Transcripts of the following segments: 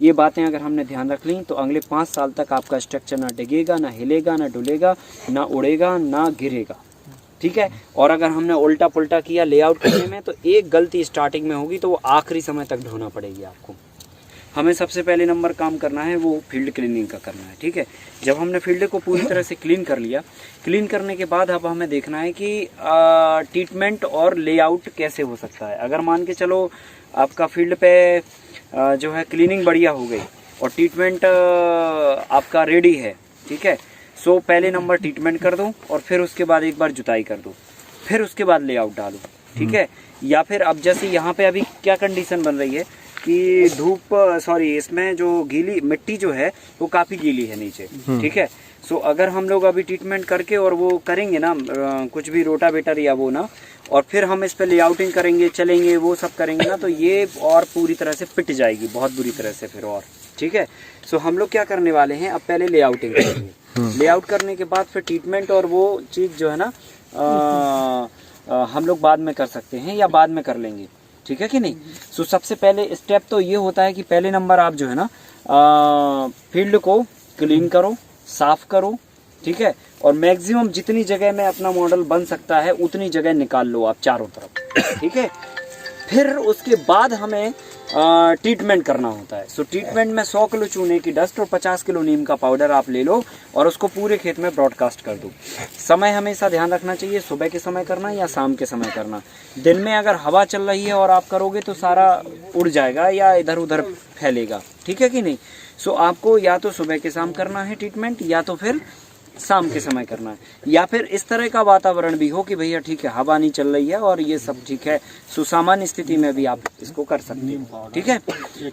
ये बातें अगर हमने ध्यान रख ली तो अगले 5 साल तक आपका स्ट्रक्चर ना डिगेगा, ना हिलेगा, ना डुलेगा, ना उड़ेगा, ना गिरेगा। ठीक है। और अगर हमने उल्टा पुल्टा किया लेआउट करने में तो एक गलती स्टार्टिंग में होगी तो वो आखिरी समय तक ढोना पड़ेगी आपको। हमें सबसे पहले नंबर काम करना है वो फील्ड क्लीनिंग का करना है। ठीक है। जब हमने फील्ड को पूरी तरह से क्लीन कर लिया, क्लीन करने के बाद अब हमें देखना है कि ट्रीटमेंट और लेआउट कैसे हो सकता है। अगर मान के चलो आपका फील्ड पे जो है क्लीनिंग बढ़िया हो गई और ट्रीटमेंट आपका रेडी है, ठीक है, सो पहले नंबर ट्रीटमेंट कर दो और फिर उसके बाद एक बार जुताई कर दो, फिर उसके बाद लेआउट डालो। ठीक है। या फिर अब जैसे यहाँ पे अभी क्या कंडीशन बन रही है कि इसमें जो गीली मिट्टी जो है वो काफ़ी गीली है नीचे। ठीक है। सो अगर हम लोग अभी ट्रीटमेंट करके और वो करेंगे ना कुछ भी रोटावेटर या वो ना, और फिर हम इस पे लेआउटिंग करेंगे, चलेंगे, वो सब करेंगे ना, तो ये और पूरी तरह से पिट जाएगी बहुत बुरी तरह से फिर और। ठीक है। सो हम लोग क्या करने वाले हैं, अब पहले लेआउटिंग करेंगे। लेआउट करने के बाद फिर ट्रीटमेंट और वो चीज़ जो है ना हम लोग बाद में कर सकते हैं या बाद में कर लेंगे। ठीक है कि नहीं। सो सबसे पहले स्टेप तो ये होता है कि पहले नंबर आप जो है ना फील्ड को क्लीन करो, साफ करो। ठीक है। और मैक्सिमम जितनी जगह में अपना मॉडल बन सकता है उतनी जगह निकाल लो आप चारों तरफ। ठीक है। फिर उसके बाद हमें ट्रीटमेंट करना होता है। सो ट्रीटमेंट में 100 किलो चूने की डस्ट और 50 किलो नीम का पाउडर आप ले लो और उसको पूरे खेत में ब्रॉडकास्ट कर दो। समय हमेशा ध्यान रखना चाहिए, सुबह के समय करना या शाम के समय करना। दिन में अगर हवा चल रही है और आप करोगे तो सारा उड़ जाएगा या इधर उधर फैलेगा। ठीक है कि नहीं। सो आपको या तो सुबह के शाम करना है ट्रीटमेंट या तो फिर शाम के समय करना है, या फिर इस तरह का वातावरण भी हो कि भैया ठीक है हवा नहीं चल रही है और ये सब ठीक है, सुसामान्य स्थिति में भी आप इसको कर सकते हो। ठीक है।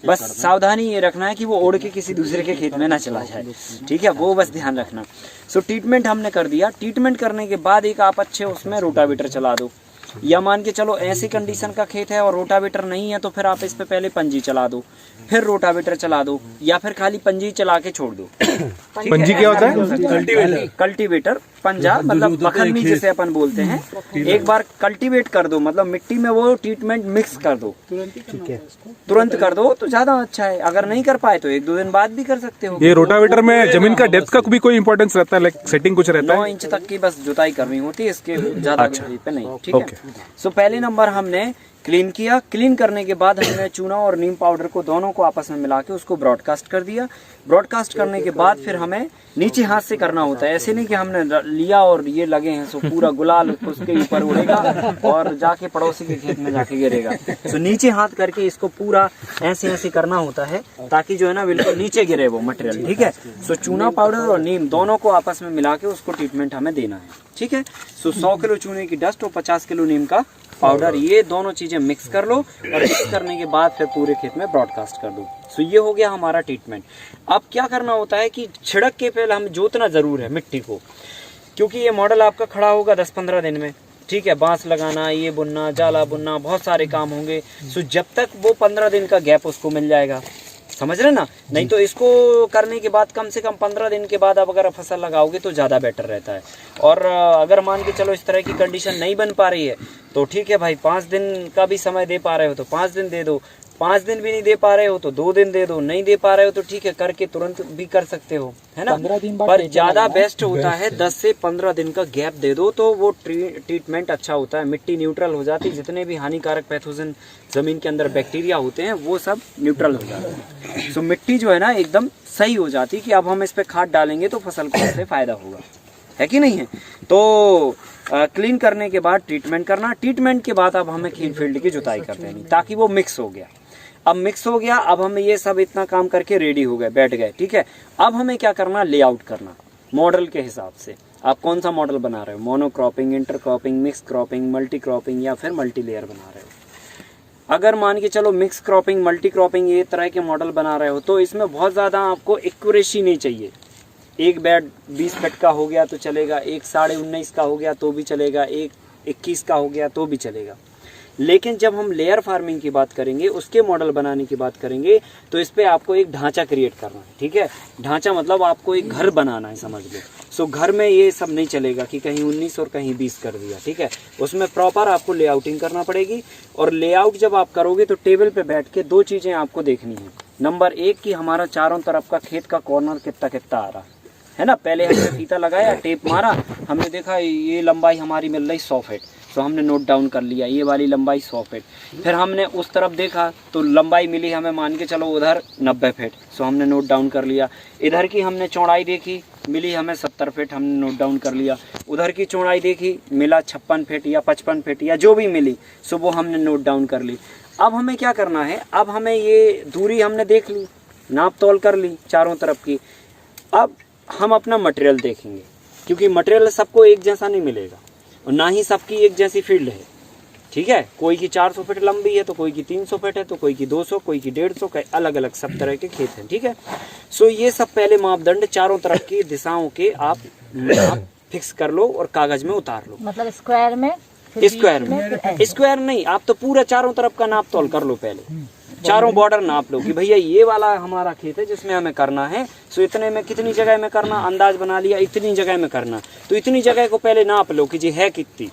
बस सावधानी ये रखना है कि वो उड़ के किसी दूसरे के खेत में ना चला जाए। ठीक है, वो बस ध्यान रखना। सो ट्रीटमेंट हमने कर दिया। ट्रीटमेंट करने के बाद एक आप अच्छे उसमें रोटावेटर चला दो, या मान के चलो ऐसी कंडीशन का खेत है और रोटावेटर नहीं है तो फिर आप इस पे पहले पंजी चला दो, फिर रोटावेटर चला दो, या फिर खाली पंजी चला के छोड़ दो। पंजी क्या होता है? कल्टीवेटर, पंजा मतलब मखनी जिसे अपन बोलते हैं। एक बार कल्टीवेट कर दो, मतलब मिट्टी में वो ट्रीटमेंट मिक्स कर दो, तुरंत कर दो तो ज्यादा अच्छा है। अगर नहीं कर पाए तो 1-2 दिन बाद भी कर सकते हो। ये रोटावेटर में जमीन का डेप्थ का भी कोई इंपॉर्टेंस रहता है, लाइक सेटिंग कुछ रहता है? 9 इंच तक की बस जुताई करनी होती है, इसके ज्यादा गहराई पे नहीं। ठीक है। सो पहले नंबर हमने क्लीन किया। क्लीन करने के बाद हमने चूना और नीम पाउडर को दोनों को आपस में मिला के उसको ब्रॉडकास्ट कर दिया। ब्रॉडकास्ट करने के बाद फिर हमें नीचे हाथ से करना होता है। ऐसे नहीं कि हमने लिया और ये लगे हैं सो पूरा गुलाल उसके ऊपर उड़ेगा और जाके पड़ोसी के खेत में जाके गिरेगा। सो नीचे हाथ करके इसको पूरा ऐसे ऐसे करना होता है ताकि जो है ना बिल्कुल नीचे गिरे वो मटेरियल। ठीक है। सो चूना पाउडर और नीम दोनों को आपस में मिला के उसको ट्रीटमेंट हमें देना है। ठीक है। सो 100 किलो चूने की डस्ट और 50 किलो नीम का पाउडर, ये दोनों चीजें मिक्स कर लो और मिक्स करने के बाद फिर पूरे खेत में ब्रॉडकास्ट कर दो। सो ये हो गया हमारा ट्रीटमेंट। अब क्या करना होता है कि छिड़क के पहले हमें जोतना जरूर है मिट्टी को, क्योंकि ये मॉडल आपका खड़ा होगा 10-15 दिन में। ठीक है। बांस लगाना, ये बुनना, जाला बुनना, बहुत सारे काम होंगे। सो जब तक वो 15 दिन का गैप उसको मिल जाएगा, समझ रहे ना। नहीं तो इसको करने के बाद कम से कम 15 दिन के बाद आप अगर फसल लगाओगे तो ज़्यादा बेटर रहता है। और अगर मान के चलो इस तरह की कंडीशन नहीं बन पा रही है तो ठीक है भाई, 5 दिन का भी समय दे पा रहे हो तो 5 दिन दे दो, 5 दिन भी नहीं दे पा रहे हो तो 2 दिन दे दो, नहीं दे पा रहे हो तो ठीक है करके तुरंत भी कर सकते हो, है ना। पर ज़्यादा बेस्ट होता है 10 से 15 दिन का गैप दे दो तो वो ट्रीटमेंट अच्छा होता है। मिट्टी न्यूट्रल हो जाती है, जितने भी हानिकारक पैथोजन जमीन के अंदर बैक्टीरिया होते हैं वो सब न्यूट्रल हो जाते हैं। सो मिट्टी जो है ना एकदम सही हो जाती है कि अब हम इस पे खाद डालेंगे तो फसल को इससे फायदा होगा, है कि नहीं है। तो क्लीन करने के बाद ट्रीटमेंट करना। ट्रीटमेंट के बाद अब हमें फील्ड की जुताई कर देनी ताकि वो मिक्स हो गया। अब मिक्स हो गया, अब हमें ये सब इतना काम करके रेडी हो गए, बैठ गए। ठीक है। अब हमें क्या करना, लेआउट करना मॉडल के हिसाब से। आप कौन सा मॉडल बना रहे हो, monocropping, intercropping, mix cropping, multi cropping या फिर मल्टी लेयर बना रहे हो। अगर मान के चलो मिक्स क्रॉपिंग, मल्टी क्रॉपिंग ये तरह के मॉडल बना रहे हो तो इसमें बहुत ज़्यादा आपको एक्यूरेसी नहीं चाहिए। एक बेड 20 फीट का हो गया तो चलेगा, एक 19.5 का हो गया तो भी चलेगा, एक 21 का हो गया तो भी चलेगा। लेकिन जब हम लेयर फार्मिंग की बात करेंगे, उसके मॉडल बनाने की बात करेंगे तो इस पे आपको एक ढांचा क्रिएट करना है। ठीक है। ढांचा मतलब आपको एक घर बनाना है, समझ लो। सो घर में ये सब नहीं चलेगा कि कहीं 19 और कहीं 20 कर दिया। ठीक है। उसमें प्रॉपर आपको लेआउटिंग करना पड़ेगी। और लेआउट जब आप करोगे तो टेबल पे बैठ के 2 चीज़ें आपको देखनी है। नंबर 1 की हमारा चारों तरफ का खेत का कॉर्नर कितना कितना आ रहा है ना। पहले हमने फीता लगाया, टेप मारा, हमने देखा ये लंबाई हमारी मिल रही 100 फीट, तो हमने नोट डाउन कर लिया ये वाली लंबाई 100 फीट। फिर हमने उस तरफ देखा तो लंबाई मिली हमें, मान के चलो उधर 90 फीट, सो हमने नोट डाउन कर लिया। इधर की हमने चौड़ाई देखी, मिली हमें 70 फीट, हमने नोट डाउन कर लिया। उधर की चौड़ाई देखी, मिला 56 फीट या 55 फीट या जो भी मिली, सो वो हमने नोट डाउन कर ली। अब हमें क्या करना है, अब हमें ये दूरी हमने देख ली, नाप तोल कर ली चारों तरफ की। अब हम अपना मटेरियल देखेंगे, क्योंकि मटेरियल सबको एक जैसा नहीं मिलेगा और ना ही सबकी एक जैसी फील्ड है, ठीक है। कोई की 400 फीट लंबी है तो कोई की 300 फीट है, तो कोई की 200, कोई की 150, अलग अलग सब तरह के खेत हैं, ठीक है। सो ये सब पहले मापदंड चारों तरफ की दिशाओं के आप फिक्स कर लो और कागज में उतार लो। मतलब स्क्वायर में स्क्वायर नहीं, आप तो पूरा चारों तरफ का नाप तोल कर लो पहले, चारों बॉर्डर नाप लो कि भैया ये वाला हमारा खेत है जिसमें हमें करना है, सो इतने में कितनी जगह में करना, अंदाज बना लिया इतनी जगह में करना, तो इतनी जगह को पहले नाप लो कि जी है कितनी,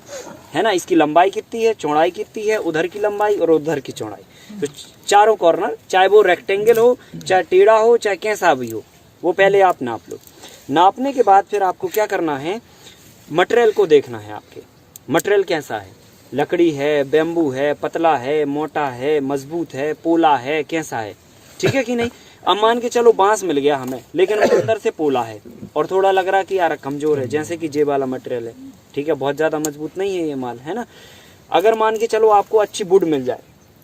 है ना, इसकी लंबाई कितनी है, चौड़ाई कितनी है, उधर की लंबाई और उधर की चौड़ाई। तो चारों कॉर्नर, चाहे वो रेक्टेंगल हो, चाहे टेढ़ा हो, चाहे कैसा भी हो, वो पहले आप नाप लो। नापने के बाद फिर आपको क्या करना है, मटेरियल को देखना है, आपके मटेरियल कैसा है, लकड़ी है, बेम्बू है, पतला है, मोटा है, मजबूत है, पोला है, कैसा है, ठीक है कि नहीं। अब मान के चलो बांस मिल गया हमें, लेकिन वो अंदर से पोला है और थोड़ा लग रहा कि यार कमजोर है, जैसे कि जेब वाला मटेरियल है, ठीक है, बहुत ज्यादा मजबूत नहीं है ये माल, है ना। अगर मान के चलो आपको अच्छी वुड मिल जाए,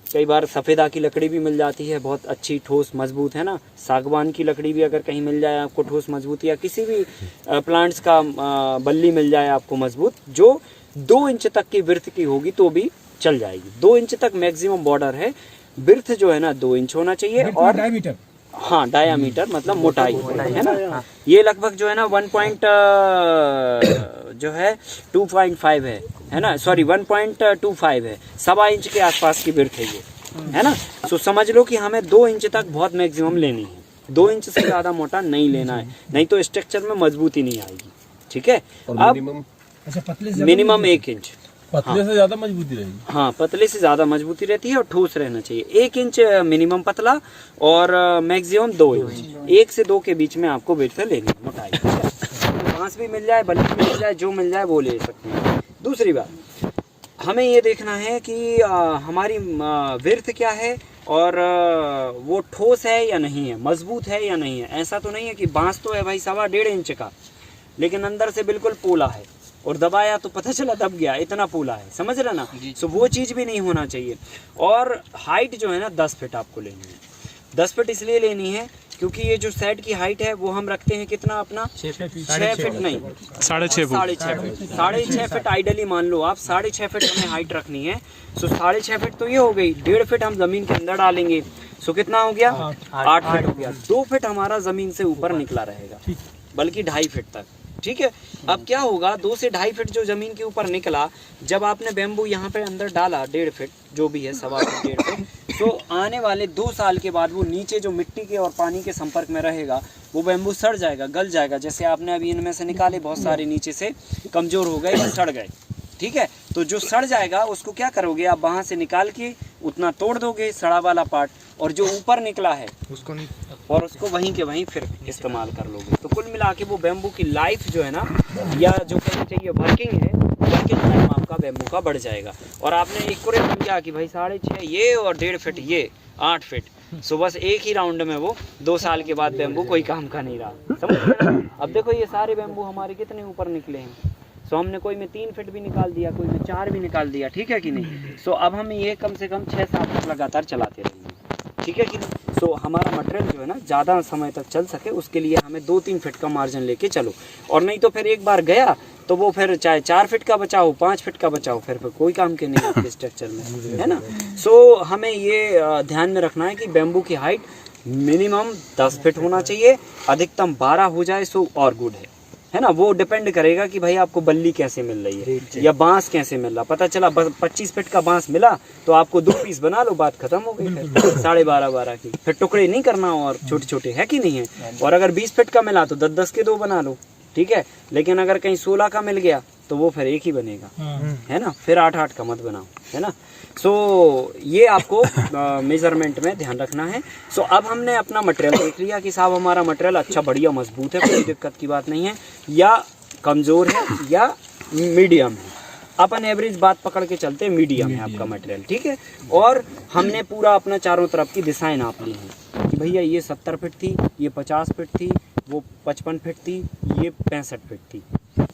कई बार सफेदा की लकड़ी भी मिल जाती है बहुत अच्छी ठोस मजबूत, है ना। सागवान की लकड़ी भी अगर कहीं मिल जाए आपको ठोस मजबूत, या किसी भी प्लांट्स का बल्ली मिल जाए आपको मजबूत, जो 2 इंच तक की विड्थ की होगी तो भी चल जाएगी। 2 इंच तक मैक्सिमम बॉर्डर है, विड्थ जो है ना 2 इंच होना चाहिए, और डायमीटर, हाँ डायामीटर मतलब मोटाई, है ना। ये लगभग जो है ना 2.5 है ना, सॉरी 1.25 है, 1.25 इंच के आसपास की विड्थ है ये, है ना। सो समझ लो कि हमें 2 इंच तक बहुत मैक्सिमम लेनी है, 2 इंच से ज्यादा मोटा नहीं लेना है, नहीं तो स्ट्रक्चर में मजबूती नहीं आएगी, ठीक है। अब मिनिमम 1 इंच, पतले से ज्यादा मजबूती रहेगी, हाँ पतले से ज्यादा मजबूती रहती है और ठोस रहना चाहिए। 1 इंच मिनिमम पतला और मैक्सिमम 2 इंच, 1 से 2 के बीच में आपको विड्थ लेनी मोटाई, बांस भी मिल जाए, बल्ली मिल जाए, जो मिल जाए वो ले सकते हैं। दूसरी बात, हमें ये देखना है कि हमारी विड्थ क्या है और वो ठोस है या नहीं है, मजबूत है या नहीं है। ऐसा तो नहीं है कि बांस तो है भाई 1.25 इंच का, लेकिन अंदर से बिल्कुल पोला है और दबाया तो पता चला दब गया, इतना पोला है, समझ रहे ना। सो वो चीज़ भी नहीं होना चाहिए। और हाइट जो है ना 10 फीट आपको लेनी है। 10 फीट इसलिए लेनी है क्योंकि ये जो सेट की हाइट है वो हम रखते हैं कितना अपना 6 फीट नहीं 6.5 फीट, 6.5 फीट आइडली मान लो आप, 6.5 फीट हमें हाइट रखनी है। सो 6.5 फीट तो ये हो गई, 1.5 फीट हम जमीन के अंदर डालेंगे, सो कितना हो गया 8 फीट हो गया। 2 फीट हमारा जमीन से ऊपर निकला रहेगा, बल्कि 2.5 फीट तक, ठीक है। अब क्या होगा, 2 से 2.5 फीट जो जमीन के ऊपर निकला, जब आपने बेम्बू यहाँ पे अंदर डाला 1.5 फीट जो भी है, 1.25 फीट 1.5 फीट, तो आने वाले 2 साल के बाद वो नीचे जो मिट्टी के और पानी के संपर्क में रहेगा वो बेम्बू सड़ जाएगा, गल जाएगा। जैसे आपने अभी इनमें से निकाले बहुत सारे नीचे से कमजोर हो गए या सड़ गए, ठीक है। तो जो सड़ जाएगा उसको क्या करोगे आप, वहाँ से निकाल के उतना तोड़ दोगे सड़ा वाला पार्ट, और जो ऊपर निकला है उसको नहीं, और उसको वहीं के वहीं फिर इस्तेमाल कर लोगे। तो कुल मिला के वो बेम्बू की लाइफ जो है ना, या जो कहना चाहिए वर्किंग है, वर्किंग टाइम आपका बेम्बू का बढ़ जाएगा। और आपने एक्यूरेट समझा कि भाई 6.5 ये और 1.5 फीट ये 8 फीट, सो बस एक ही राउंड में वो 2 साल के बाद बेम्बू कोई काम का नहीं रहा, समझ रहे। अब देखो ये सारे बेम्बू हमारे कितने ऊपर निकले हैं, सो हमने कोई में 3 फीट भी निकाल दिया, कोई में 4 भी निकाल दिया, ठीक है कि नहीं। सो अब हम ये कम से कम 6-7 तक लगातार चलाते रहेंगे, ठीक है कि नहीं। सो हमारा मटेरियल जो है ना ज़्यादा समय तक चल सके उसके लिए हमें 2-3 फीट का मार्जिन लेके चलो, और नहीं तो फिर एक बार गया तो वो फिर चाहे 4 फीट का बचाओ 5 फीट का बचाओ, फिर कोई काम के नहीं आपके स्ट्रक्चर में, है ना। सो हमें ये ध्यान में रखना है कि बेम्बू की हाइट मिनिमम 10 फीट होना चाहिए, अधिकतम 12 हो जाए सो और गुड है ना। वो डिपेंड करेगा कि भाई आपको बल्ली कैसे मिल रही है या बांस कैसे मिल रहा। पता चला 25 फीट का बांस मिला तो आपको 2 पीस बना लो, बात खत्म हो गई। फिर 12.5 की फिर टुकड़े नहीं करना, और छोटे छोटे है कि नहीं है। और अगर 20 फीट का मिला तो 10-10 के 2 बना लो, ठीक है। लेकिन अगर कहीं 16 का मिल गया तो वो फिर एक ही बनेगा, है ना। फिर 8-8 का मत बनाओ, है ना। सो ये आपको मेजरमेंट में ध्यान रखना है। सो अब हमने अपना मटेरियल देख लिया कि साहब हमारा मटेरियल अच्छा बढ़िया मजबूत है, कोई दिक्कत की बात नहीं है, या कमज़ोर है या मीडियम है। अपन एवरेज बात पकड़ के चलते मीडियम है आपका मटेरियल, ठीक है। और हमने पूरा अपना चारों तरफ की दिशाएं नाप ली हैं कि भैया ये 70 फीट थी, ये 50 फीट थी, वो 55 फीट थी, ये 65 फीट थी,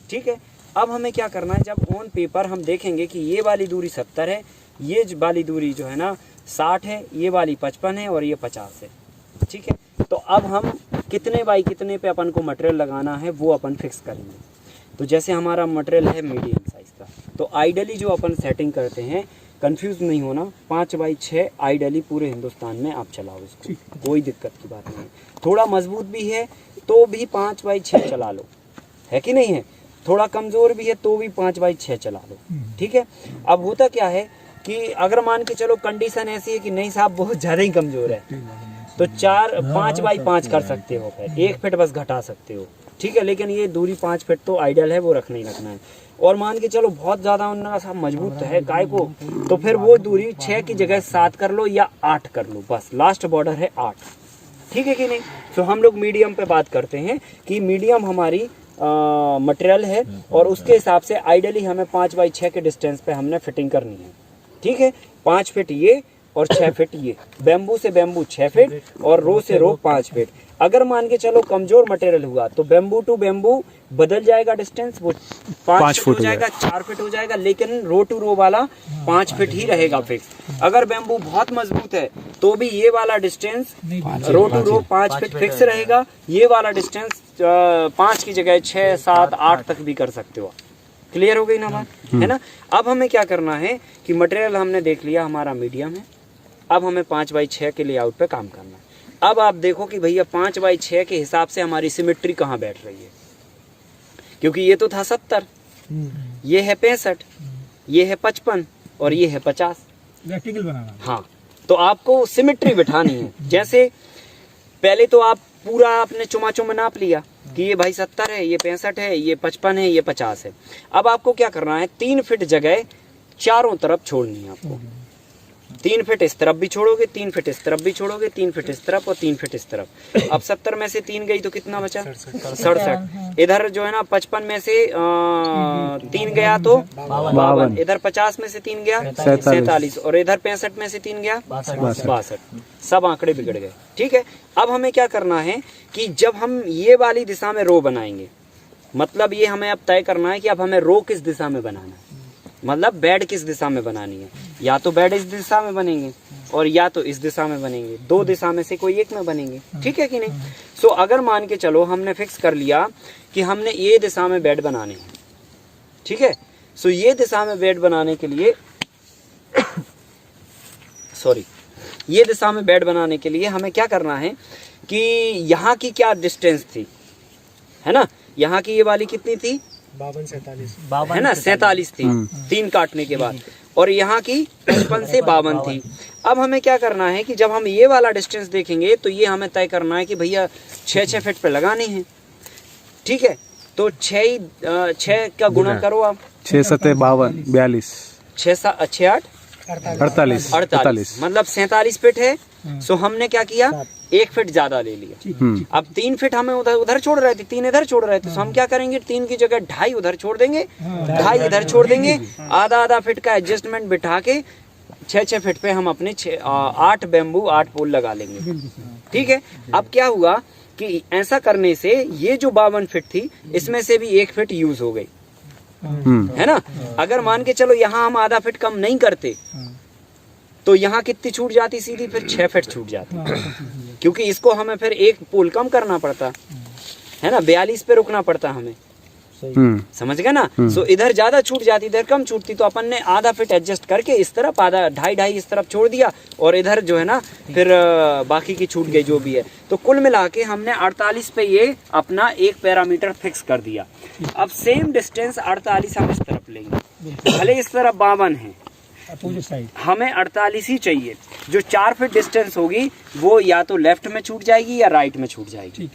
ठीक है। अब हमें क्या करना है, जब ऑन पेपर हम देखेंगे कि ये वाली दूरी 70 है, ये वाली दूरी जो है ना 60 है, ये वाली 55 है और ये 50 है, ठीक है। तो अब हम कितने बाई कितने पे अपन को मटेरियल लगाना है वो अपन फिक्स करेंगे। तो जैसे हमारा मटेरियल है मीडियम साइज़ का, तो आइडली जो अपन सेटिंग करते हैं, कंफ्यूज नहीं होना, 5x6 आइडली पूरे हिंदुस्तान में आप चलाओ इसको, कोई दिक्कत की बात नहीं है। थोड़ा मजबूत भी है तो भी 5x6 चला लो, है कि नहीं है। थोड़ा कमज़ोर भी है तो भी 5x6 चला लो, ठीक है। अब होता क्या है कि अगर मान के चलो कंडीशन ऐसी है कि नहीं साहब बहुत ज़्यादा ही कमज़ोर है, तो 5x5 कर सकते हो, फिर 1 फीट बस घटा सकते हो, ठीक है। लेकिन ये दूरी 5 फीट तो आइडियल है, वो रखना ही रखना है। और मान के चलो बहुत ज़्यादा उनका साहब मजबूत है काय को, तो फिर वो दूरी 6 की जगह 7 कर लो या 8 कर लो, बस लास्ट बॉर्डर है 8, ठीक है कि नहीं। तो हम लोग मीडियम पे बात करते हैं कि मीडियम हमारी मटेरियल है और उसके हिसाब से आइडियली हमें 5x6 के डिस्टेंस पे हमने फिटिंग करनी है, ठीक है। 5 फीट ये और 6 फीट ये, बैम्बू से बैम्बू 6 फीट और रो से रो 5 फीट। अगर मान के चलो कमजोर मटेरियल हुआ तो बैम्बू टू बैम्बू बदल जाएगा डिस्टेंस, वो 5 फीट हो जाएगा, 4 फीट हो जाएगा, लेकिन रो टू रो वाला 5 फीट ही रहेगा फिक्स। अगर बैम्बू बहुत मजबूत है तो भी ये वाला distance row to row 5 feet fix रहेगा, ये वाला डिस्टेंस 5 की जगह 6, 7, 8 तक भी कर सकते हो। क्लियर हो गई ना बात, है ना। अब हमें क्या करना है कि मटेरियल हमने देख लिया हमारा मीडियम है, अब हमें 5x6 के लेआउट पे काम करना है। अब आप देखो कि भैया 5x6 के हिसाब से हमारी सिमेट्री कहाँ बैठ रही है, क्योंकि ये तो था 70, ये है 65, ये है 55 और ये है 50, प्रैक्टिकल बनाना। हाँ, तो आपको सिमेट्री बिठानी है। जैसे पहले तो आप पूरा आपने चुमा चुमा नाप लिया कि ये भाई 70 है, ये 65 है, ये 55 है, ये 50 है। अब आपको क्या करना है, 3 फीट जगह चारों तरफ छोड़नी है आपको। 3 फीट इस तरफ भी छोड़ोगे, 3 फीट इस तरफ भी छोड़ोगे, 3 फीट इस तरफ और 3 फीट इस तरफ। अब 70 में से 3 गई तो कितना बचा, 67। इधर जो है ना 55 में से 3 गया तो 52, इधर 50 में से 3 गया 47 और इधर 65 में से 3 गया 62। सब आंकड़े बिगड़ गए, ठीक है। अब हमें क्या करना है कि जब हम ये वाली दिशा में रो बनाएंगे, मतलब ये हमें अब तय करना है कि अब हमें रो किस दिशा में बनाना है, मतलब बेड किस दिशा में बनानी है। या तो बेड इस दिशा में बनेंगे और या तो इस दिशा में बनेंगे, 2 दिशा में से कोई एक में बनेंगे, ठीक है कि नहीं। सो अगर मान के चलो हमने फिक्स कर लिया कि हमने ये दिशा में बेड बनाने हैं, ठीक है। सो ये दिशा में बेड बनाने के लिए ये दिशा में बेड बनाने के लिए हमें क्या करना है कि यहाँ की क्या डिस्टेंस थी, है ना, यहाँ की ये वाली कितनी थी 52-47 है ना, 47 थी 3 काटने के बाद, और यहाँ की 55 से 52 थी। अब हमें क्या करना है कि जब हम ये वाला डिस्टेंस देखेंगे तो ये हमें तय करना है कि भैया 6 फीट पे लगानी है, ठीक है। तो 6 का गुणा करो आप, 6 7 52 42 6 8 48 मतलब 47 फीट है। सो हमने क्या किया, 1 फीट ज्यादा ले लिया। अब 3 फीट हमें उधर छोड़ रहे थे, 3 इधर छोड़ रहे थे, तो हम क्या करेंगे, 3 की जगह 2.5 उधर छोड़ देंगे, 2.5 इधर छोड़ देंगे, आधा फीट का एडजस्टमेंट बिठा के 6 फीट पे हम अपने 8 बैम्बू 8 पोल लगा लेंगे, ठीक है। अब क्या हुआ कि ऐसा करने से ये जो 52 फीट थी इसमें से भी 1 फीट यूज हो गई, है ना। अगर मान के चलो यहाँ हम आधा फीट कम नहीं करते तो यहाँ कितनी छूट जाती, सीधी फिर 6 फीट छूट जाती, क्योंकि इसको हमें फिर 1 पोल कम करना पड़ता, है ना, 42 पे रुकना पड़ता हमें, समझ गए ना। सो इधर ज्यादा छूट जाती, इधर कम छूटती, तो अपन ने आधा फीट एडजस्ट करके इस तरफ आधा 2.5 इस तरफ छोड़ दिया और इधर जो है ना फिर बाकी की छूट गई जो भी है। तो कुल मिला के हमने 48 पे ये अपना एक पैरामीटर फिक्स कर दिया। अब सेम डिस्टेंस 48 हम इस तरफ लेंगे, भले इस तरफ 52 है, हमें 48 ही चाहिए। जो 4 फीट डिस्टेंस होगी वो या तो लेफ्ट में छूट जाएगी या राइट में छूट जाएगी,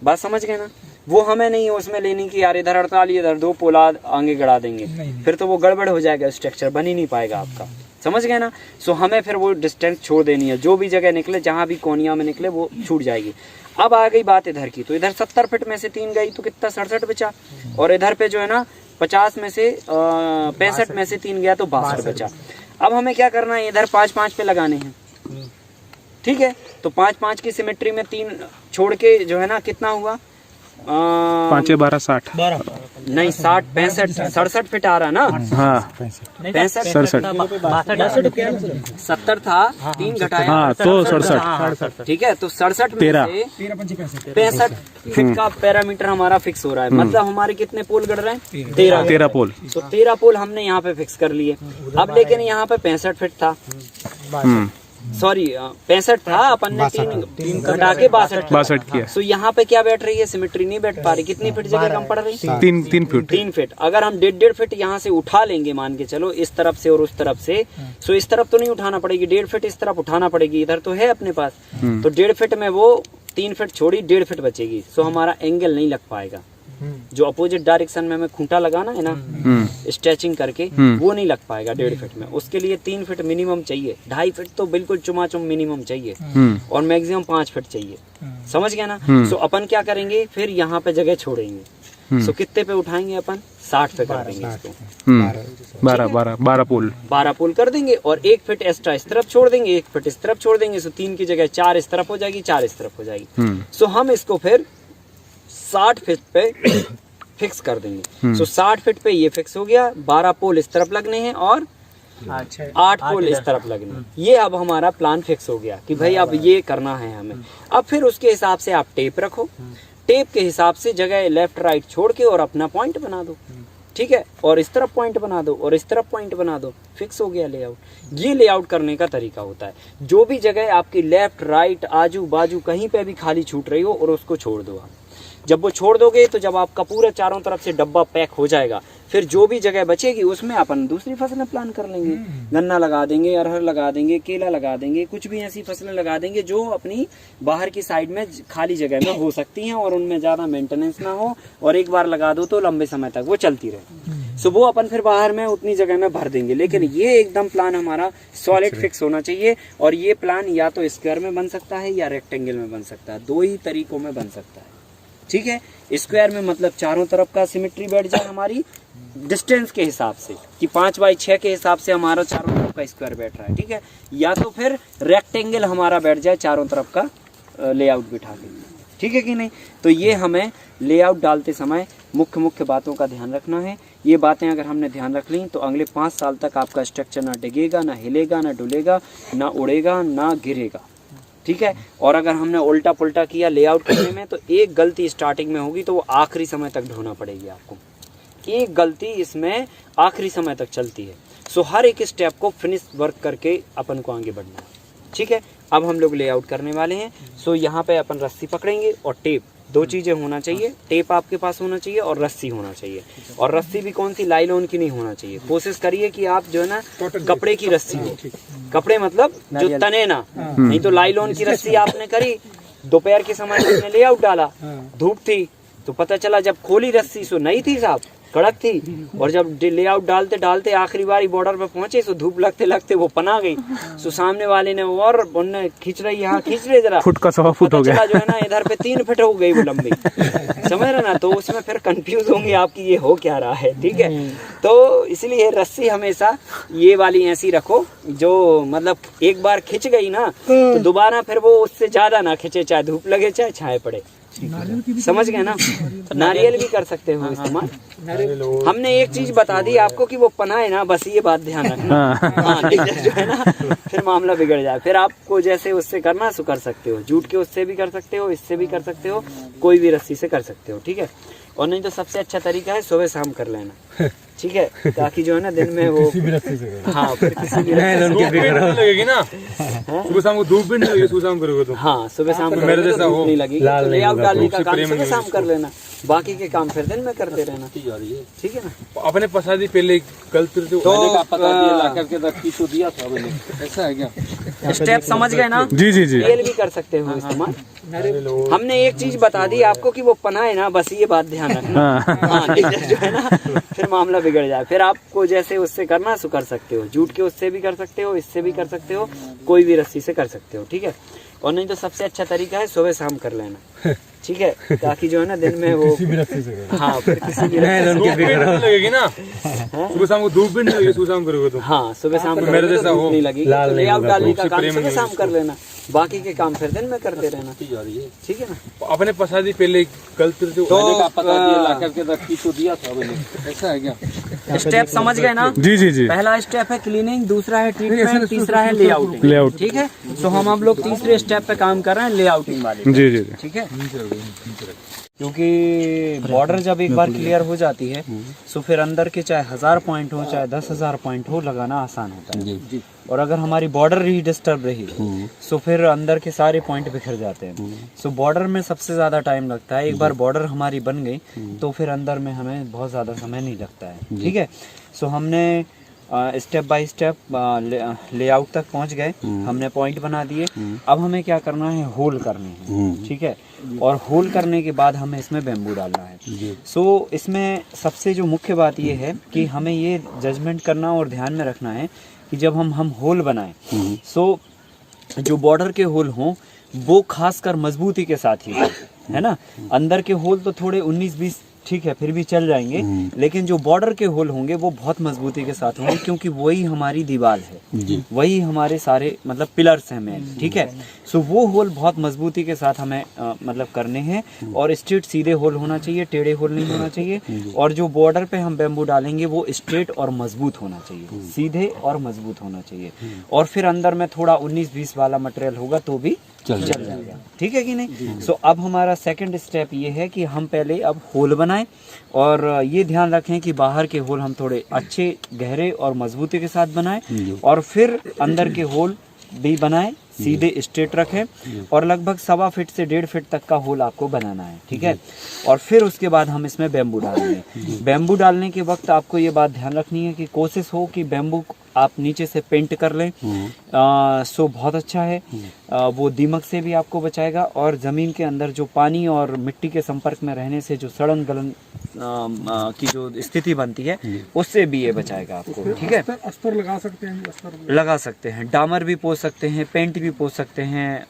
बात समझ गए ना। वो हमें नहीं है उसमें लेनी कि यार इधर 48 इधर 2 पोल आगे गड़ा देंगे, फिर तो वो गड़बड़ हो जाएगा, स्ट्रक्चर बन ही नहीं पाएगा आपका, समझ गए ना। सो हमें फिर वो डिस्टेंस छोड़ देनी है, जो भी जगह निकले जहाँ भी कोनिया में निकले वो छूट जाएगी। अब आ गई बात इधर की, तो इधर 70 फीट में से 3 गई तो कितना 67 बचा, और इधर पे जो है ना 50 में से 65 में से 3 गया तो 62 बचा। अब हमें क्या करना है, इधर 5-5 पे लगाने हैं, ठीक है। तो 5-5 की सिमेट्री में 3 छोड़ के जो है ना कितना हुआ 5 12 60 नहीं 60 65 67 फीट आ रहा ना, हाँ 65 67 70 था 3 घटाया हाँ तो 67 ठीक है। तो 67 में 13 से 65 फीट का पैरामीटर हमारा फिक्स हो रहा है, मतलब हमारे कितने पोल गड़ रहे हैं 13 पोल। तो 13 पोल हमने यहाँ पे फिक्स कर लिए। अब लेकिन यहाँ पे 65 फीट था, सॉरी 65 था, अपन ने 3 घटा के 62 किया। तो यहाँ पे क्या बैठ रही है, सिमेट्री नहीं बैठ पा रही। कितनी फीट जगह कम पड़ रही, 3 फीट। 3 फीट। अगर हम 1.5 फीट यहाँ से उठा लेंगे, मान के चलो इस तरफ से और उस तरफ से, सो इस तरफ तो नहीं उठाना पड़ेगी, 1.5 फीट इस तरफ उठाना पड़ेगी, इधर तो है अपने पास। तो 1.5 फीट में वो 3 फीट छोड़ी 1.5 फीट बचेगी, सो हमारा एंगल नहीं लग पाएगा। जो अपोजिट डायरेक्शन में हमें खूंटा लगाना है ना स्ट्रेचिंग करके, वो नहीं लग पाएगा 1.5 फीट में। उसके लिए 3 फीट मिनिमम चाहिए, 2.5 फीट तो बिल्कुल चुमाचुम मिनिमम चाहिए, और मैक्सिमम 5 फीट चाहिए, समझ गया ना। सो अपन क्या करेंगे, फिर यहाँ पे जगह छोड़ेंगे। सो कितने पे उठाएंगे अपन, 60 पे कर देंगे इसको। 12 पोल 12 पोल कर देंगे, और 1 फीट एक्स्ट्रा इस तरफ छोड़ देंगे, 1 फीट इस तरफ छोड़ देंगे। सो 3 की जगह 4 इस तरफ हो जाएगी, 4 इस तरफ हो जाएगी। सो हम इसको फिर 60 फीट पे फिक्स कर देंगे। सो 60 फीट पे ये फिक्स हो गया, 12 पोल इस तरफ लगने हैं और 8 पोल इस तरफ लगने हैं। ये अब हमारा प्लान फिक्स हो गया कि भाई अब ये करना है हमें। अब फिर उसके हिसाब से आप टेप रखो, टेप के हिसाब से जगह लेफ्ट राइट छोड़ के और अपना पॉइंट बना दो, ठीक है। और इस तरफ पॉइंट बना दो और इस तरफ पॉइंट बना दो, फिक्स हो गया लेआउट। ये लेआउट करने का तरीका होता है। जो भी जगह आपकी लेफ्ट राइट आजू बाजू कहीं पे भी खाली छूट रही हो और उसको छोड़ दो आप। जब वो छोड़ दोगे तो जब आपका पूरा चारों तरफ से डब्बा पैक हो जाएगा, फिर जो भी जगह बचेगी उसमें अपन दूसरी फसलें प्लान कर लेंगे। गन्ना लगा देंगे, अरहर लगा देंगे, केला लगा देंगे, कुछ भी ऐसी फसलें लगा देंगे जो अपनी बाहर की साइड में खाली जगह में हो सकती हैं और उनमें ज्यादा मेंटेनेंस ना हो, और एक बार लगा दो तो लंबे समय तक वो चलती रहे। सो वो अपन फिर बाहर में उतनी जगह में भर देंगे। लेकिन ये एकदम प्लान हमारा सॉलिड फिक्स होना चाहिए, और ये प्लान या तो स्क्वायर में बन सकता है या रेक्टेंगल में बन सकता है, 2 ही तरीकों में बन सकता है, ठीक है। स्क्वायर में मतलब चारों तरफ का सिमेट्री बैठ जाए हमारी डिस्टेंस के हिसाब से, कि 5x6 के हिसाब से हमारा चारों तरफ का स्क्वायर बैठ रहा है, ठीक है। या तो फिर रेक्टेंगल हमारा बैठ जाए चारों तरफ का लेआउट बिठा के, ठीक है कि नहीं। तो ये हमें लेआउट डालते समय मुख्य बातों का ध्यान रखना है। ये बातें अगर हमने ध्यान रख ली तो अगले 5 साल तक आपका स्ट्रक्चर ना डिगेगा, ना हिलेगा, ना डुलेगा, ना उड़ेगा, ना गिरेगा, ठीक है। और अगर हमने उल्टा पुल्टा किया लेआउट करने में तो एक गलती स्टार्टिंग में होगी तो वो आखिरी समय तक ढोना पड़ेगी आपको। एक गलती इसमें आखिरी समय तक चलती है। सो हर एक स्टेप को फिनिश वर्क करके अपन को आगे बढ़ना है, ठीक है। अब हम लोग लेआउट करने वाले हैं। सो यहाँ पे अपन रस्सी पकड़ेंगे और टेप, 2 चीजें होना चाहिए। टेप आपके पास होना चाहिए और रस्सी होना चाहिए। और रस्सी भी कौन सी, लाइलॉन की नहीं होना चाहिए। कोशिश करिए कि आप जो है ना कपड़े की रस्सी हो, कपड़े मतलब जो तने ना, नहीं तो लाइलॉन की रस्सी आपने करी, दोपहर के समय आपने लेआउट डाला, धूप थी, तो पता चला जब खोली रस्सी सो नहीं थी साहब, कड़क थी, और जब लेआउट डालते डालते आखिरी बारी बॉर्डर पे पहुंचे सो धूप लगते लगते वो पना गई। सो सामने वाले ने और उन्हें खींच रही, यहाँ खींच रहे जरा, फुट का 1.25 फुट हो गया, जो है ना इधर पे 3 फीट हो गई वो लंबी, समझ रहे ना। तो उसमें फिर कंफ्यूज होंगे आपकी ये हो क्या रहा है, ठीक है। तो इसलिए रस्सी हमेशा ये वाली ऐसी रखो जो मतलब एक बार खिंच गई ना तो दोबारा फिर वो उससे ज्यादा ना खिंचे, चाहे धूप लगे चाहे छाए पड़े, समझ गए ना। नारियल भी कर सकते हो इस्तेमाल। हमने एक चीज बता दी आपको कि वो पनाए ना, बस ये बात ध्यान रखना। हाँ, जो है ना फिर मामला बिगड़ जाए। फिर आपको जैसे उससे करना सो कर सकते हो, जूट के उससे भी कर सकते हो, इससे भी कर सकते हो, कोई भी रस्सी से कर सकते हो, ठीक है। और नहीं तो सबसे अच्छा तरीका है सुबह शाम कर लेना, ठीक है, ताकि जो है ना दिन में वो हाँ फिर किसी भी लगेगी ना, सुबह शाम को धूप भी नहीं लगेगी, सुबह शाम करोगे तो हाँ सुबह शाम को धूप नहीं लगेगी। लेआउट डालने का काम सुबह शाम कर लेना, बाकी के काम फिर दिन में करते रहना, ठीक है ना। अपने पसादी पहले कल तो दिया था ऐसा है क्या? स्टेप समझ गए ना? जी जी जी। तेल भी कर सकते हो इस्तेमाल। हमने एक चीज बता दी आपको कि वो पना है ना, बस ये बात ध्यान रखना। हाँ, जो है ना फिर मामला बिगड़ जाए। फिर आपको जैसे उससे करना सो कर सकते हो, जूट के उससे भी कर सकते हो, इससे भी कर सकते हो, कोई भी रस्सी से कर सकते हो, ठीक है। और नहीं तो सबसे अच्छा तरीका है सुबह शाम कर लेना, ठीक है, ताकि जो है ना दिन में वो किसी भी रस्सी से हाँ फिर किसी भी लगेगी ना, सुबह शाम को धूप भी नहीं लगेगी, सुबह शाम करोगे तो। हाँ सुबह शाम मेरे जैसा हो नहीं लगेगी, लेआउट डालने का काम सुबह शाम कर लेना, बाकी के काम फिर दिन में करते रहना, ठीक है ना। अपने पसादी पहले कल तो दिया था ऐसा है क्या? स्टेप समझ गए ना? जी जी जी। पहला स्टेप है क्लीनिंग, दूसरा है ट्रीटमेंट, तीसरा है लेआउटिंग, ठीक है। तो हम लोग तीसरे स्टेप पे काम कर रहे हैं, लेआउटिंग वाले, जी जी जी। ठीक है। क्योंकि बॉर्डर जब एक बार क्लियर हो जाती है तो फिर अंदर के चाहे 1000 पॉइंट हो चाहे 10,000 पॉइंट हो, लगाना आसान होता है। और अगर हमारी बॉर्डर ही डिस्टर्ब रही तो फिर अंदर के सारे पॉइंट बिखर जाते हैं। सो बॉर्डर में सबसे ज्यादा टाइम लगता है। एक बार बॉर्डर हमारी बन गई तो फिर अंदर में हमें बहुत ज्यादा समय नहीं लगता है, ठीक है। सो हमने स्टेप बाय स्टेप लेआउट तक पहुंच गए, हमने पॉइंट बना दिए। अब हमें क्या करना है, होल करने हैं, ठीक है। और होल करने के बाद हमें इसमें बैम्बू डालना है। सो इसमें सबसे जो मुख्य बात ये है कि हमें ये जजमेंट करना और ध्यान में रखना है कि जब हम होल बनाएं सो जो बॉर्डर के होल हों वो खासकर मजबूती के साथ ही है ना। अंदर के होल तो थोड़े 19-20 ठीक है फिर भी चल जाएंगे, लेकिन जो बॉर्डर के होल होंगे वो बहुत मजबूती के साथ होंगे, क्योंकि वही हमारी दीवार है, वही हमारे सारे मतलब पिलर्स हैं मेन, ठीक है। सो वो होल बहुत मजबूती के साथ हमें मतलब करने हैं, और स्ट्रेट सीधे होल होना चाहिए, टेढ़े होल नहीं होना चाहिए। और जो बॉर्डर पे हम बैम्बू डालेंगे वो स्ट्रेट और मजबूत होना चाहिए, सीधे और मजबूत होना चाहिए। और फिर अंदर में थोड़ा 19-20 वाला मटेरियल होगा तो भी चल जाएगा, ठीक है कि नहीं। सो अब हमारा सेकंड स्टेप ये है कि हम पहले अब होल बनाएं, और ये ध्यान रखें कि बाहर के होल हम थोड़े अच्छे गहरे और मजबूती के साथ बनाएं, और फिर अंदर के होल भी बनाएं, सीधे स्ट्रेट रखें, और लगभग 1.25 फीट से 1.5 फीट तक का होल आपको बनाना है, ठीक है। और फिर उसके बाद हम इसमें बैम्बू डालेंगे। बैम्बू डालने के वक्त आपको ये बात ध्यान रखनी है कि कोशिश हो कि बैम्बू आप नीचे से पेंट कर लें, सो बहुत अच्छा है। वो दीमक से भी आपको बचाएगा, और ज़मीन के अंदर जो पानी और मिट्टी के संपर्क में रहने से जो सड़न गलन की जो स्थिति बनती है उससे भी ये बचाएगा आपको, ठीक है। अस्तर लगा सकते हैं, अस्तर लगा सकते हैं, डामर भी पोंछ सकते हैं, पेंट भी पोंछ सकते हैं,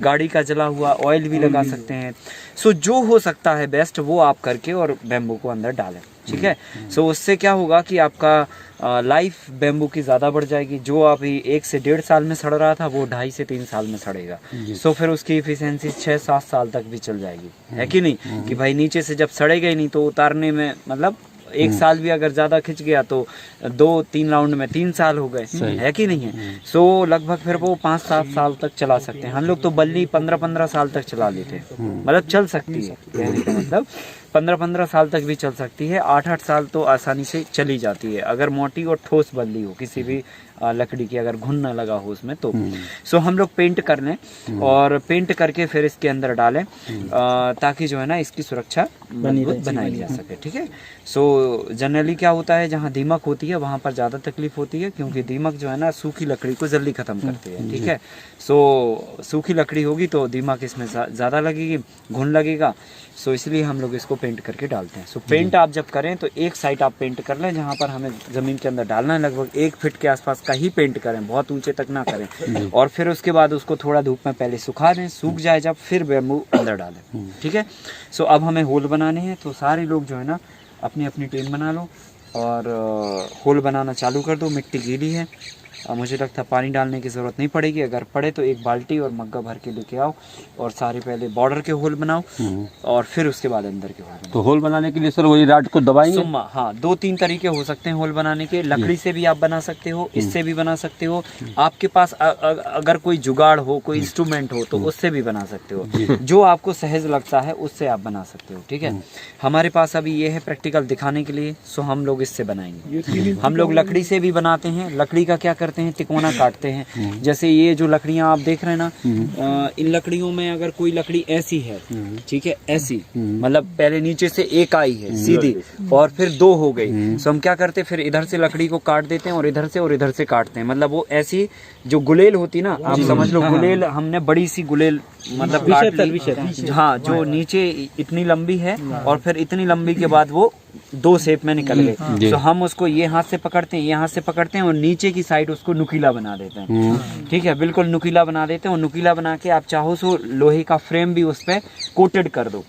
गाड़ी का जला हुआ ऑयल भी लगा सकते हैं। सो जो हो सकता है बेस्ट वो आप करके और बैम्बू को अंदर डालें, ठीक है। सो उससे क्या होगा कि आपका लाइफ बैम्बू की ज़्यादा बढ़ जाएगी। जो अभी 1 से 1.5 साल में सड़ रहा था वो 2.5 से 3 साल में सड़ेगा। सो फिर उसकी इफिशियंसी 6-7 साल तक भी चल जाएगी, है कि नहीं। कि भाई नीचे से जब सड़ेगा ही नहीं तो उतारने में मतलब 1 साल भी अगर ज़्यादा खिंच गया तो 2-3 राउंड में 3 साल हो गए, है कि नहीं है। सो लगभग फिर वो 5-7 साल तक चला सकते हैं। हम लोग तो बल्ली 15-15 साल तक चला लेते हैं, मतलब चल सकती है, कहने का मतलब 15-15 साल तक भी चल सकती है। 8-8 साल तो आसानी से चली जाती है अगर मोटी और ठोस बल्ली हो, किसी भी लकड़ी की अगर घुन न लगा हो उसमें तो। सो हम लोग पेंट कर लें, और पेंट करके फिर इसके अंदर डालें, ताकि जो है ना इसकी सुरक्षा बनाई जा सके, ठीक है। सो जनरली क्या होता है, जहाँ दीमक होती है वहाँ पर ज़्यादा तकलीफ होती है, क्योंकि दीमक जो है ना सूखी लकड़ी को जल्दी ख़त्म करती है, ठीक है। सो सूखी लकड़ी होगी तो दीमक इसमें ज़्यादा लगेगी, घुन लगेगा। सो इसलिए हम लोग इसको पेंट करके डालते हैं। सो पेंट आप जब करें तो एक साइड आप पेंट कर लें जहाँ पर हमें ज़मीन के अंदर डालना है, लगभग 1 फीट के आसपास का ही पेंट करें, बहुत ऊंचे तक ना करें। और फिर उसके बाद उसको थोड़ा धूप में पहले सुखा दें, सूख जाए जब, फिर बैम्बू अंदर डालें, ठीक है। सो अब हमें होल बनाने हैं, तो सारे लोग जो है ना अपनी अपनी टीम बना लो और होल बनाना चालू कर दो। मिट्टी गीली है, मुझे लगता है पानी डालने की ज़रूरत नहीं पड़ेगी, अगर पड़े तो 1 बाल्टी और मग्गा भर के लेके आओ, और सारे पहले बॉर्डर के होल बनाओ और फिर उसके बाद अंदर के होल। तो होल बनाने के लिए सर वही राड को दबाएंगे? हाँ, 2-3 तरीके हो सकते हैं होल बनाने के। लकड़ी से भी आप बना सकते हो, इससे भी बना सकते हो। आपके पास अगर कोई जुगाड़ हो, कोई इंस्ट्रूमेंट हो तो उससे भी बना सकते हो, जो आपको सहज लगता है उससे आप बना सकते हो, ठीक है। हमारे पास अभी ये है प्रैक्टिकल दिखाने के लिए, सो हम लोग इससे बनाएंगे। हम लोग लकड़ी से भी बनाते हैं। लकड़ी का क्या करते करते हैं, तिकोना काटते हैं। जैसे ये जो लकड़ियां आप देख रहे हैं ना, इन लकड़ियों में अगर कोई लकड़ी ऐसी है, ठीक है, ऐसी मतलब पहले नीचे से एक आई है सीधी और फिर दो हो गई, तो हम क्या करते हैं, फिर इधर से लकड़ी को काट देते हैं और इधर से काटते हैं। मतलब वो ऐसी जो गुलेल होती ना, आप समझ लो गुलेल, हमने बड़ी सी गुलेल मतलब काट ली, हाँ, जो नीचे इतनी लंबी है और फिर इतनी लंबी के बाद वो दो शेप में निकल गए, तो हम उसको ये हाथ से पकड़ते हैं, ये हाथ से पकड़ते हैं और नीचे की साइड उसको नुकीला बना देते हैं। ठीक है, बिल्कुल नुकीला बना देते हैं और नुकीला बना के आप चाहो तो लोहे का फ्रेम भी उस पे कोटेड कर दो,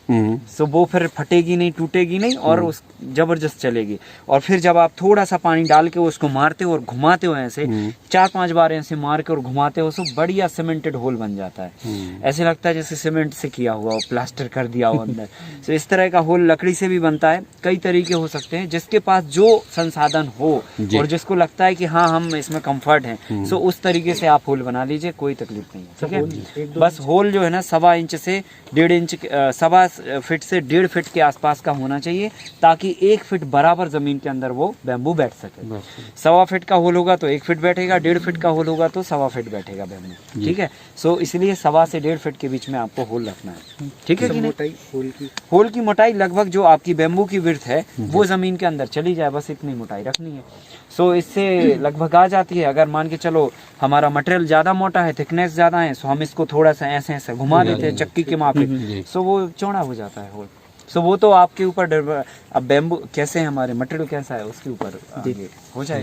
सो वो फिर फटेगी नहीं, टूटेगी नहीं और उस जबरदस्त चलेगी। और फिर जब आप थोड़ा सा पानी डाल के उसको मारते हो और घुमाते हो ऐसे 4-5 बार ऐसे मार के और घुमाते हो, तो बढ़िया सीमेंटेड होल बन जाता है। ऐसे लगता है जैसे सीमेंट से किया हुआ हो, प्लास्टर कर दिया हो अंदर। तो इस तरह का होल लकड़ी से भी बनता है। कई तरीके हो सकते हैं, जिसके पास जो संसाधन हो और जिसको लगता है कि हाँ हम इसमें कंफर्ट हैं, सो उस तरीके से आप होल बना लीजिए, कोई तकलीफ नहीं है। ठीक है, बस होल जो है ना 1.25 इंच से 1.5 इंच, 1.25 फीट से 1.5 फीट के आसपास का होना चाहिए, ताकि 1 फीट बराबर जमीन के अंदर वो बैम्बू बैठ सके। 1.25 फीट का होल होगा तो 1 फीट बैठेगा, 1.5 फीट का होल होगा तो 1.25 फीट बैठेगा बैम्बू। ठीक है, सो इसलिए 1.25 से 1.5 फीट के बीच में आपको होल रखना है। ठीक है कि नहीं? होल की मोटाई लगभग जो आपकी बैम्बू की विड्थ है वो जमीन के अंदर चली जाए, बस इतनी मोटाई रखनी है। सो इससे लगभग आ जाती है। अगर मान के चलो हमारा मटेरियल ज्यादा मोटा है, थिकनेस ज्यादा है, सो हम इसको थोड़ा सा ऐसे ऐसे घुमा देते हैं चक्की के माफिक, सो वो चौड़ा हो जाता है होल। सो वो तो आपके ऊपर, अब बैम्बू कैसे है, हमारे मटेरियल कैसा है उसके ऊपर हो जाए।